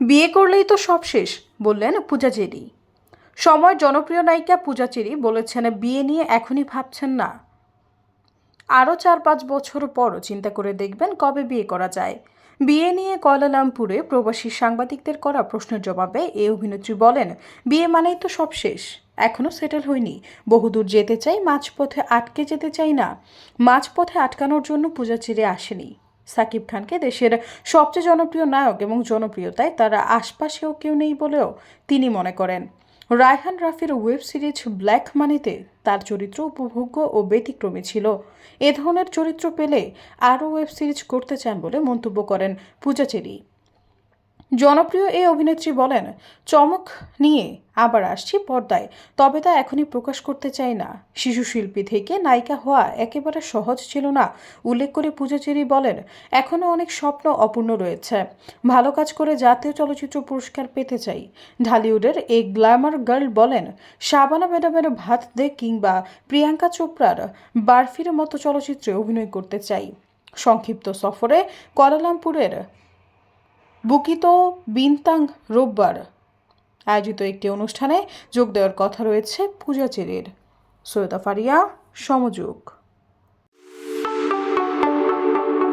বিয়ে করলেই তো সব শেষ, বললেন পূজা চেরি। সময়ের জনপ্রিয় নায়িকা পূজা চেরি বলেছেন, বিয়ে নিয়ে এখনই ভাবছেন না, আরও 4-5 বছর পর চিন্তা করে দেখবেন কবে বিয়ে করা যায়। বিয়ে নিয়ে কুয়ালালামপুরে প্রবাসী সাংবাদিকদের করা প্রশ্নের জবাবে এই অভিনেত্রী বলেন, বিয়ে মানেই তো সব শেষ, এখনও সেটেল হয়নি, বহুদূর যেতে চাই, মাঝপথে আটকে যেতে চাই না। মাঝপথে আটকানোর জন্য পূজা চেরি আসেনি। সাকিব খানকে দেশের সবচেয়ে জনপ্রিয় নায়ক এবং জনপ্রিয়তায় তারা আশপাশেও কেউ নেই বলেও তিনি মনে করেন। রায়হান রাফির ওয়েব সিরিজ ব্ল্যাক মানিতে তার চরিত্র উপভোগ্য ও ব্যতিক্রমী ছিল। এ ধরনের চরিত্র পেলে আরও ওয়েব সিরিজ করতে চান বলে মন্তব্য করেন পূজা চেরি। জনপ্রিয় এই অভিনেত্রী বলেন, চমক নিয়ে আবার আসছি পর্দায়, তবে তা এখনই প্রকাশ করতে চাই না। শিশু শিল্পী থেকে নায়িকা হওয়া একেবারে সহজ ছিল না। উল্লেখ করে পূজা চেরি বলেন, এখনও অনেক স্বপ্ন অপূর্ণ রয়েছে, ভালো কাজ করে জাতীয় চলচ্চিত্র পুরস্কার পেতে চাই। ঢালিউডের এই গ্ল্যামার গার্ল বলেন, শাবানা ম্যাডামের ভাত দে কিংবা প্রিয়াঙ্কা চোপড়ার বারফির মতো চলচ্চিত্রে অভিনয় করতে চাই। সংক্ষিপ্ত সফরে কুয়ালালামপুরের বুকিত বিনতাং রোববার আয়োজিত একটি অনুষ্ঠানে যোগ দেওয়ার কথা রয়েছে পূজা চেরির। সৈয়দা ফারিয়া, সমযোগ।